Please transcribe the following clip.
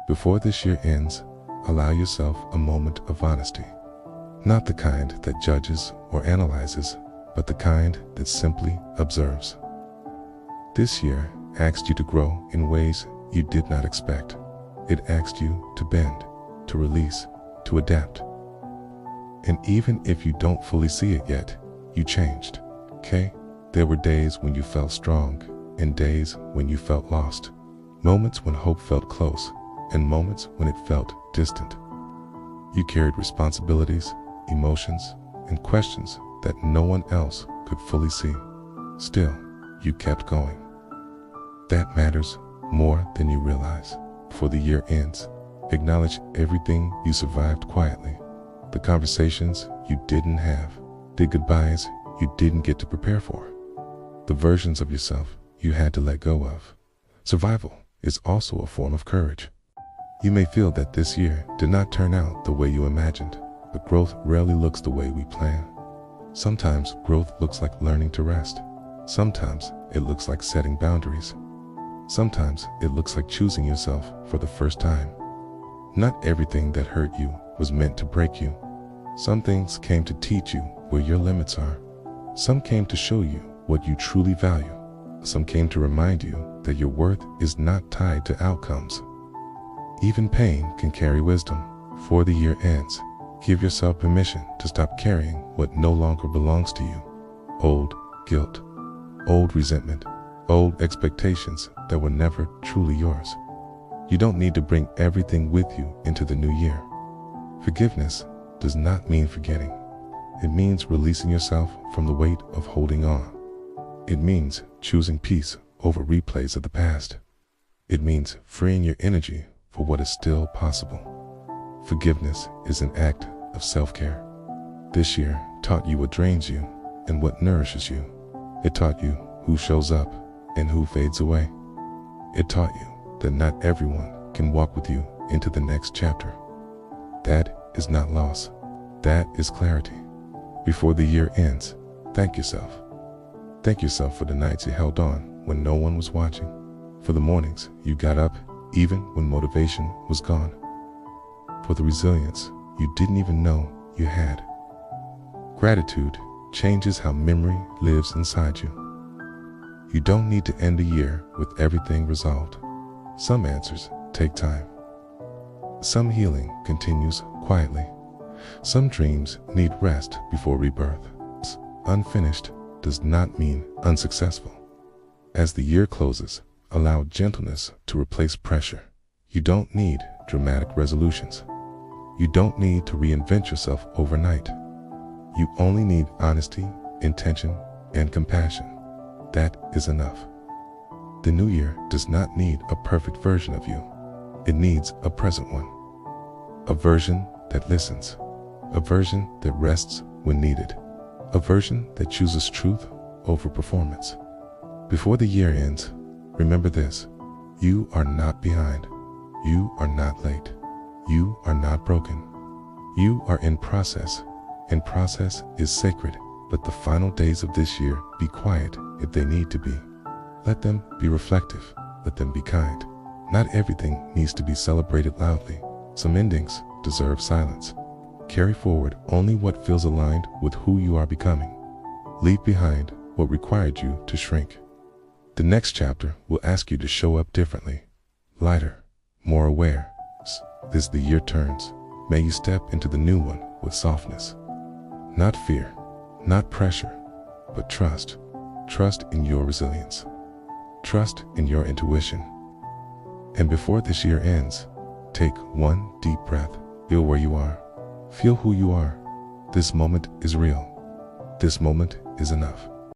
Before this year ends, allow yourself a moment of honesty. Not the kind that judges or analyzes, but the kind that simply observes. This year asked you to grow in ways you did not expect. It asked you to bend, to release, to adapt. And even if you don't fully see it yet, you changed, okay? There were days when you felt strong, and days when you felt lost. Moments when hope felt close, and moments when it felt distant. You carried responsibilities, emotions, and questions that no one else could fully see. Still, you kept going. That matters more than you realize. Before the year ends, acknowledge everything you survived quietly. The conversations you didn't have, the goodbyes you didn't get to prepare for, the versions of yourself you had to let go of. Survival is also a form of courage. You may feel that this year did not turn out the way you imagined, but growth rarely looks the way we plan. Sometimes growth looks like learning to rest. Sometimes it looks like setting boundaries. Sometimes it looks like choosing yourself for the first time. Not everything that hurt you was meant to break you. Some things came to teach you where your limits are. Some came to show you what you truly value. Some came to remind you that your worth is not tied to outcomes. Even pain can carry wisdom. Before the year ends, give yourself permission to stop carrying what no longer belongs to you. Old guilt, old resentment, old expectations that were never truly yours. You don't need to bring everything with you into the new year. Forgiveness does not mean forgetting. It means releasing yourself from the weight of holding on. It means choosing peace over replays of the past. It means freeing your energy for what is still possible. Forgiveness is an act of self-care. This year taught you what drains you and what nourishes you. It taught you who shows up and who fades away. It taught you that not everyone can walk with you into the next chapter. That is not loss. That is clarity. Before the year ends, thank yourself. Thank yourself for the nights you held on when no one was watching, for the mornings you got up even when motivation was gone, for the resilience you didn't even know you had. Gratitude changes how memory lives inside you. You don't need to end a year with everything resolved. Some answers take time. Some healing continues quietly. Some dreams need rest before rebirth. Unfinished does not mean unsuccessful. As the year closes, allow gentleness to replace pressure. You don't need dramatic resolutions. You don't need to reinvent yourself overnight. You only need honesty, intention, and compassion. That is enough. The new year does not need a perfect version of you. It needs a present one. A version that listens. A version that rests when needed. A version that chooses truth over performance. Before the year ends, remember this: you are not behind. You are not late. You are not broken. You are in process, and process is sacred. Let the final days of this year be quiet if they need to be. Let them be reflective. Let them be kind. Not everything needs to be celebrated loudly. Some endings deserve silence. Carry forward only what feels aligned with who you are becoming. Leave behind what required you to shrink. The next chapter will ask you to show up differently, lighter, more aware. As the year turns, may you step into the new one with softness. Not fear, not pressure, but trust. Trust in your resilience. Trust in your intuition. And before this year ends, take one deep breath. Feel where you are. Feel who you are. This moment is real. This moment is enough.